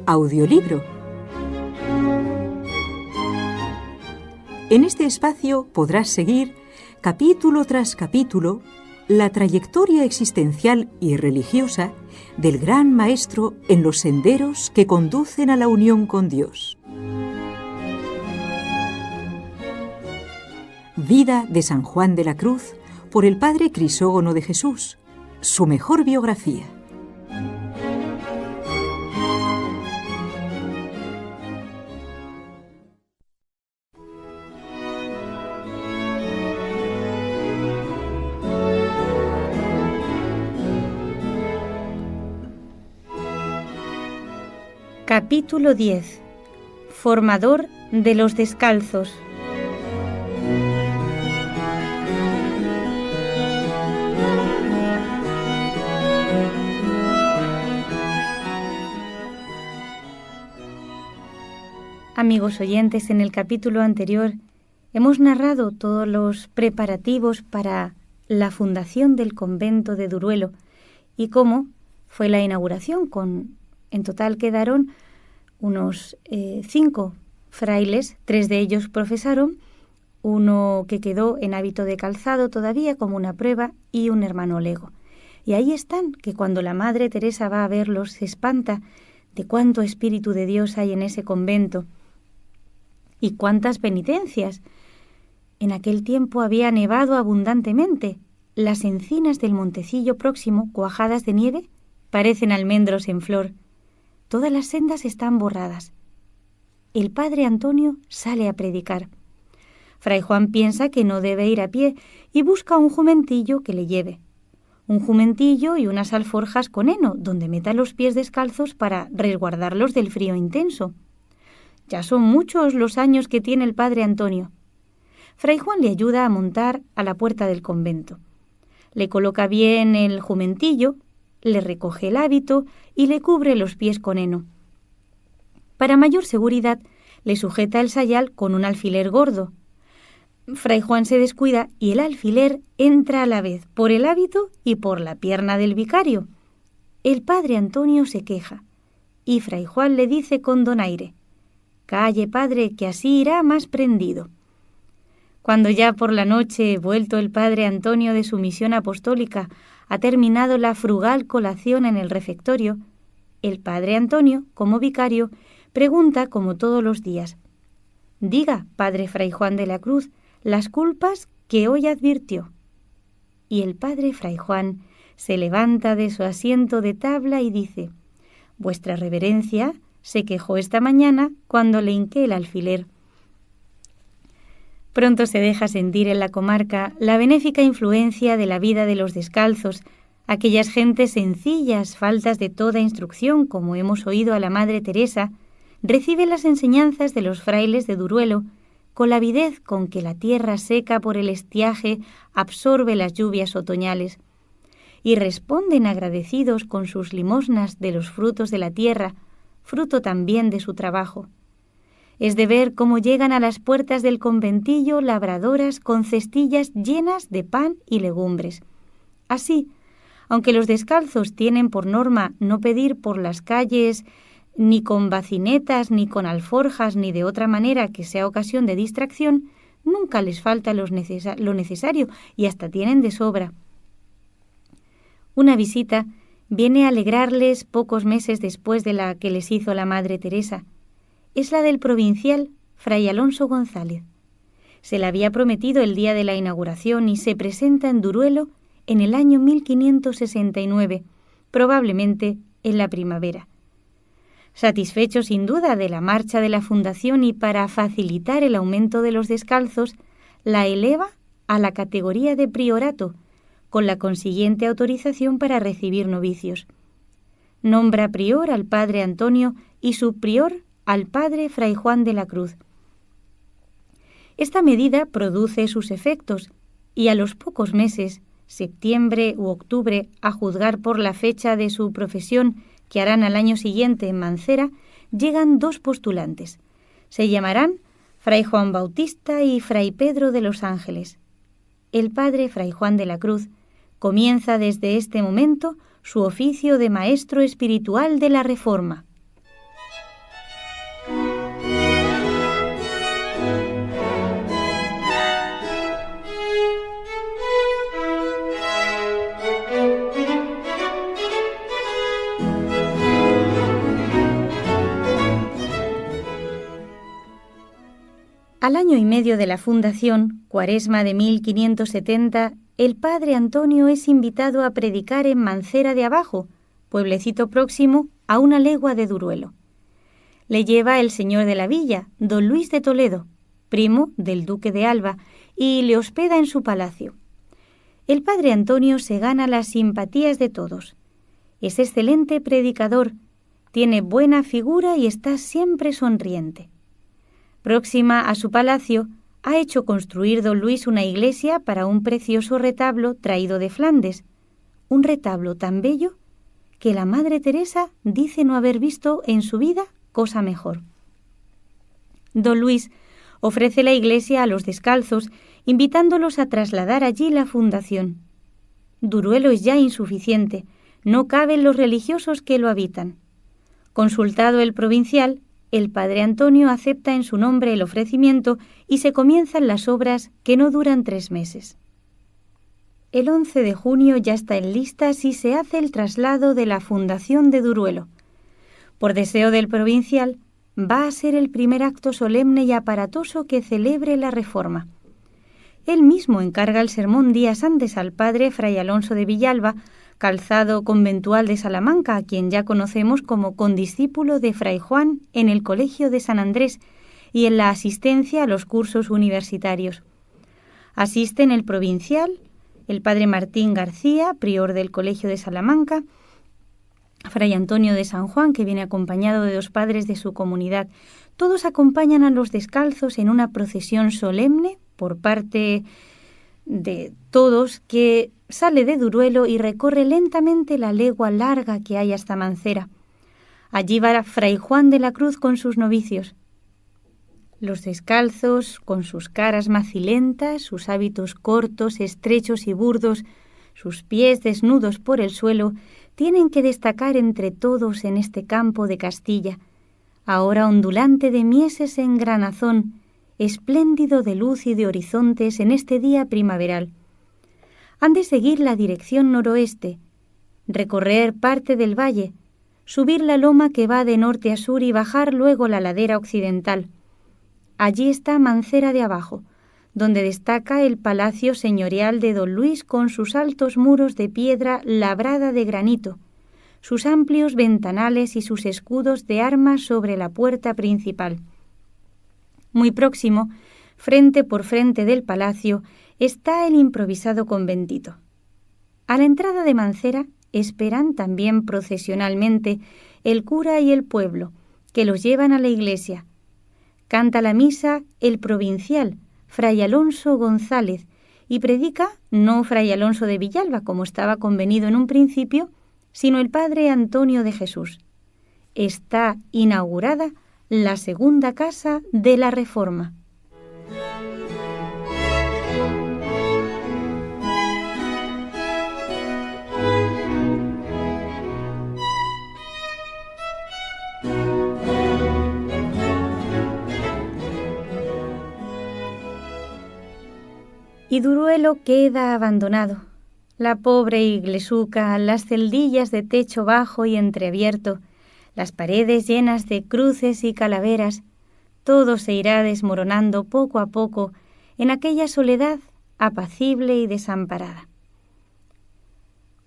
audiolibro. En este espacio podrás seguir, capítulo tras capítulo, la trayectoria existencial y religiosa del gran maestro en los senderos que conducen a la unión con Dios. Vida de San Juan de la Cruz por el padre Crisógono de Jesús, su mejor biografía. Capítulo 10. Formador de los descalzos. Amigos oyentes, en el capítulo anterior hemos narrado todos los preparativos para la fundación del convento de Duruelo y cómo fue la inauguración. En total quedaron unos 5 frailes, 3 de ellos profesaron, uno que quedó en hábito de calzado todavía como una prueba y un hermano lego. Y ahí están, que cuando la Madre Teresa va a verlos se espanta de cuánto Espíritu de Dios hay en ese convento y cuántas penitencias. En aquel tiempo había nevado abundantemente. Las encinas del montecillo próximo, cuajadas de nieve, parecen almendros en flor. Todas las sendas están borradas. El padre Antonio sale a predicar. Fray Juan piensa que no debe ir a pie y busca un jumentillo que le lleve. Un jumentillo y unas alforjas con heno, donde meta los pies descalzos para resguardarlos del frío intenso. Ya son muchos los años que tiene el padre Antonio. Fray Juan le ayuda a montar a la puerta del convento. Le coloca bien el jumentillo, le recoge el hábito y le cubre los pies con heno. Para mayor seguridad, le sujeta el sayal con un alfiler gordo. Fray Juan se descuida y el alfiler entra a la vez por el hábito y por la pierna del vicario. El padre Antonio se queja y Fray Juan le dice con donaire: «Calle, padre, que así irá más prendido». Cuando ya por la noche, vuelto el padre Antonio de su misión apostólica, ha terminado la frugal colación en el refectorio, el padre Antonio, como vicario, pregunta como todos los días: «Diga, padre Fray Juan de la Cruz, las culpas que hoy advirtió». Y el padre Fray Juan se levanta de su asiento de tabla y dice: «Vuestra reverencia se quejó esta mañana cuando le hinqué el alfiler». Pronto se deja sentir en la comarca la benéfica influencia de la vida de los descalzos, aquellas gentes sencillas, faltas de toda instrucción, como hemos oído a la Madre Teresa, reciben las enseñanzas de los frailes de Duruelo con la avidez con que la tierra seca por el estiaje absorbe las lluvias otoñales, y responden agradecidos con sus limosnas de los frutos de la tierra, fruto también de su trabajo. Es de ver cómo llegan a las puertas del conventillo labradoras con cestillas llenas de pan y legumbres. Así, aunque los descalzos tienen por norma no pedir por las calles ni con bacinetas, ni con alforjas, ni de otra manera que sea ocasión de distracción, nunca les falta lo necesario y hasta tienen de sobra. Una visita viene a alegrarles pocos meses después de la que les hizo la Madre Teresa. Es la del provincial Fray Alonso González. Se la había prometido el día de la inauguración y se presenta en Duruelo en el año 1569, probablemente en la primavera. Satisfecho sin duda de la marcha de la fundación y para facilitar el aumento de los descalzos, la eleva a la categoría de priorato, con la consiguiente autorización para recibir novicios. Nombra prior al padre Antonio y subprior al padre Fray Juan de la Cruz. Esta medida produce sus efectos y a los pocos meses, septiembre u octubre, a juzgar por la fecha de su profesión que harán al año siguiente en Mancera, llegan 2 postulantes. Se llamarán Fray Juan Bautista y Fray Pedro de los Ángeles. El padre Fray Juan de la Cruz comienza desde este momento su oficio de maestro espiritual de la Reforma. Al año y medio de la fundación, Cuaresma de 1570, el padre Antonio es invitado a predicar en Mancera de Abajo, pueblecito próximo a 1 legua de Duruelo. Le lleva el señor de la villa, don Luis de Toledo, primo del duque de Alba, y le hospeda en su palacio. El padre Antonio se gana las simpatías de todos. Es excelente predicador, tiene buena figura y está siempre sonriente. Próxima a su palacio, ha hecho construir don Luis una iglesia para un precioso retablo traído de Flandes, un retablo tan bello que la Madre Teresa dice no haber visto en su vida cosa mejor. Don Luis ofrece la iglesia a los descalzos, invitándolos a trasladar allí la fundación. Duruelo es ya insuficiente, no caben los religiosos que lo habitan. Consultado el provincial, el padre Antonio acepta en su nombre el ofrecimiento y se comienzan las obras que no duran 3 meses. El 11 de junio ya está en listas y se hace el traslado de la fundación de Duruelo. Por deseo del provincial, va a ser el primer acto solemne y aparatoso que celebre la reforma. Él mismo encarga el sermón días antes al padre Fray Alonso de Villalba, calzado conventual de Salamanca, a quien ya conocemos como condiscípulo de Fray Juan en el Colegio de San Andrés y en la asistencia a los cursos universitarios. Asisten el provincial, el padre Martín García, prior del Colegio de Salamanca, Fray Antonio de San Juan, que viene acompañado de 2 padres de su comunidad. Todos acompañan a los descalzos en una procesión solemne por parte de todos que sale de Duruelo y recorre lentamente la legua larga que hay hasta Mancera. Allí va Fray Juan de la Cruz con sus novicios. Los descalzos, con sus caras macilentas, sus hábitos cortos, estrechos y burdos, sus pies desnudos por el suelo, tienen que destacar entre todos en este campo de Castilla, ahora ondulante de mieses en granazón, espléndido de luz y de horizontes en este día primaveral. Han de seguir la dirección noroeste, recorrer parte del valle, subir la loma que va de norte a sur y bajar luego la ladera occidental. Allí está Mancera de Abajo, donde destaca el palacio señorial de don Luis con sus altos muros de piedra labrada de granito, sus amplios ventanales y sus escudos de armas sobre la puerta principal. Muy próximo, frente por frente del palacio, está el improvisado conventito. A la entrada de Mancera esperan también procesionalmente el cura y el pueblo, que los llevan a la iglesia. Canta la misa el provincial, Fray Alonso González, y predica no Fray Alonso de Villalba, como estaba convenido en un principio, sino el padre Antonio de Jesús. Está inaugurada la segunda casa de la Reforma. Y Duruelo queda abandonado. La pobre iglesuca, las celdillas de techo bajo y entreabierto, las paredes llenas de cruces y calaveras, todo se irá desmoronando poco a poco en aquella soledad apacible y desamparada.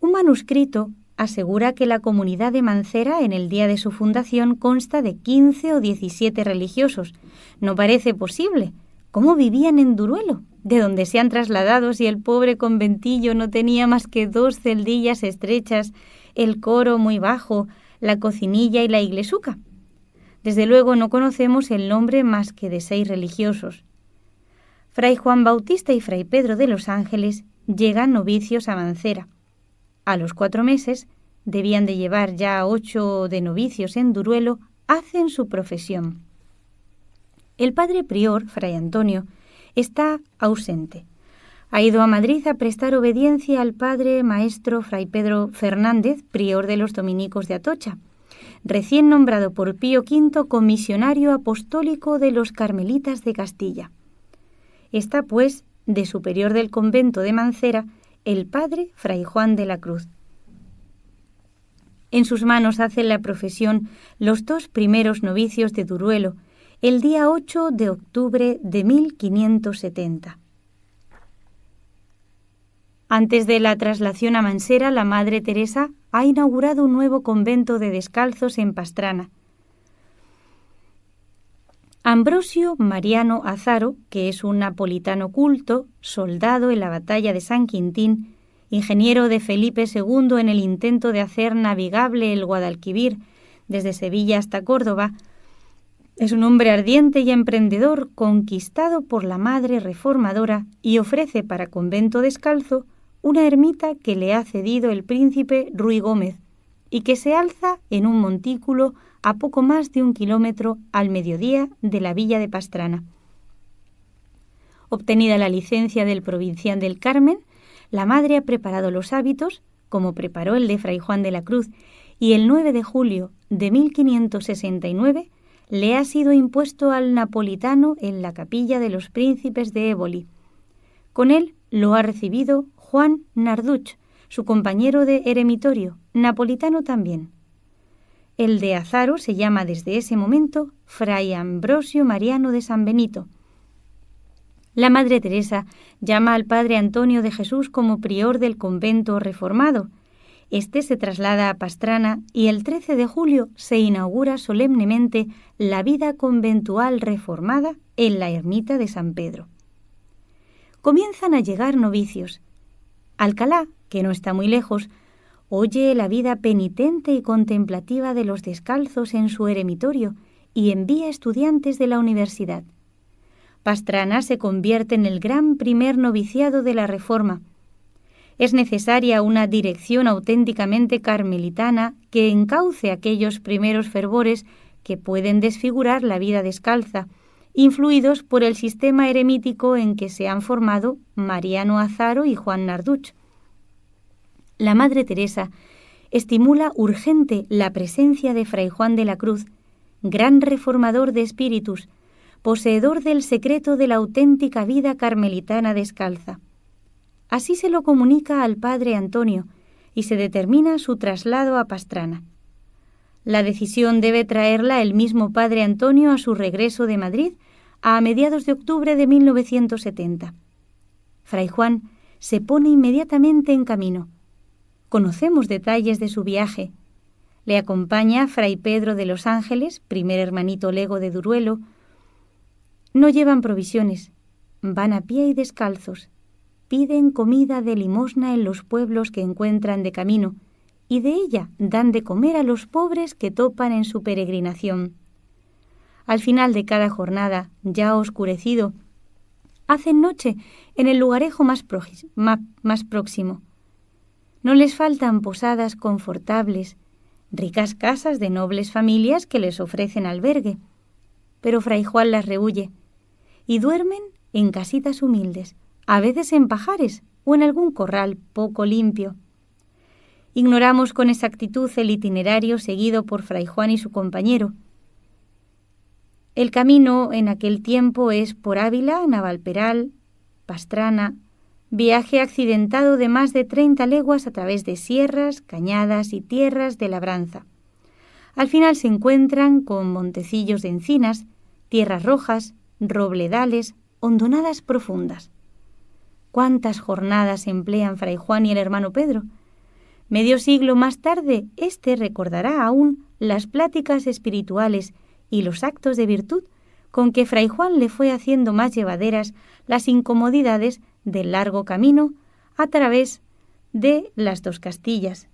Un manuscrito asegura que la comunidad de Mancera en el día de su fundación consta de 15 o 17 religiosos. No parece posible. ¿Cómo vivían en Duruelo, de donde se han trasladado si el pobre conventillo no tenía más que 2 celdillas estrechas, el coro muy bajo, la cocinilla y la iglesuca? Desde luego no conocemos el nombre más que de 6 religiosos. Fray Juan Bautista y Fray Pedro de los Ángeles llegan novicios a Mancera. A los 4 meses, debían de llevar ya 8 de novicios en Duruelo, hacen su profesión. El padre prior, Fray Antonio, está ausente. Ha ido a Madrid a prestar obediencia al padre maestro Fray Pedro Fernández, prior de los dominicos de Atocha, recién nombrado por Pío V comisionario apostólico de los carmelitas de Castilla. Está, pues, de superior del convento de Mancera, el padre Fray Juan de la Cruz. En sus manos hacen la profesión los 2 primeros novicios de Duruelo, el día 8 de octubre de 1570. Antes de la traslación a Mansera, la Madre Teresa ha inaugurado un nuevo convento de descalzos en Pastrana. Ambrosio Mariano Azaro, que es un napolitano culto, soldado en la batalla de San Quintín, ingeniero de Felipe II en el intento de hacer navegable el Guadalquivir desde Sevilla hasta Córdoba, es un hombre ardiente y emprendedor conquistado por la Madre Reformadora y ofrece para convento descalzo una ermita que le ha cedido el príncipe Ruy Gómez y que se alza en un montículo a poco más de 1 kilómetro al mediodía de la villa de Pastrana. Obtenida la licencia del Provincial del Carmen, la Madre ha preparado los hábitos, como preparó el de Fray Juan de la Cruz, y el 9 de julio de 1569 le ha sido impuesto al napolitano en la capilla de los príncipes de Éboli. Con él lo ha recibido Juan Narduch, su compañero de eremitorio, napolitano también. El de Azaro se llama desde ese momento Fray Ambrosio Mariano de San Benito. La Madre Teresa llama al Padre Antonio de Jesús como prior del convento reformado. Este se traslada a Pastrana y el 13 de julio se inaugura solemnemente la vida conventual reformada en la ermita de San Pedro. Comienzan a llegar novicios. Alcalá, que no está muy lejos, oye la vida penitente y contemplativa de los descalzos en su eremitorio y envía estudiantes de la universidad. Pastrana se convierte en el gran primer noviciado de la Reforma. Es necesaria una dirección auténticamente carmelitana que encauce aquellos primeros fervores que pueden desfigurar la vida descalza, influidos por el sistema eremítico en que se han formado Mariano Azaro y Juan Narduch. La Madre Teresa estimula urgente la presencia de Fray Juan de la Cruz, gran reformador de espíritus, poseedor del secreto de la auténtica vida carmelitana descalza. Así se lo comunica al Padre Antonio y se determina su traslado a Pastrana. La decisión debe traerla el mismo Padre Antonio a su regreso de Madrid a mediados de octubre de 1970. Fray Juan se pone inmediatamente en camino. Conocemos detalles de su viaje. Le acompaña Fray Pedro de los Ángeles, primer hermanito lego de Duruelo. No llevan provisiones, van a pie y descalzos. Piden comida de limosna en los pueblos que encuentran de camino, y de ella dan de comer a los pobres que topan en su peregrinación. Al final de cada jornada, ya oscurecido, hacen noche en el lugarejo más próximo. No les faltan posadas confortables, ricas casas de nobles familias que les ofrecen albergue, pero Fray Juan las rehúye, y duermen en casitas humildes, a veces en pajares o en algún corral poco limpio. Ignoramos con exactitud el itinerario seguido por Fray Juan y su compañero. El camino en aquel tiempo es por Ávila, Navalperal, Pastrana, viaje accidentado de más de 30 leguas a través de sierras, cañadas y tierras de labranza. Al final se encuentran con montecillos de encinas, tierras rojas, robledales, hondonadas profundas. ¿Cuántas jornadas emplean Fray Juan y el hermano Pedro? Medio siglo más tarde, éste recordará aún las pláticas espirituales y los actos de virtud con que Fray Juan le fue haciendo más llevaderas las incomodidades del largo camino a través de las dos Castillas,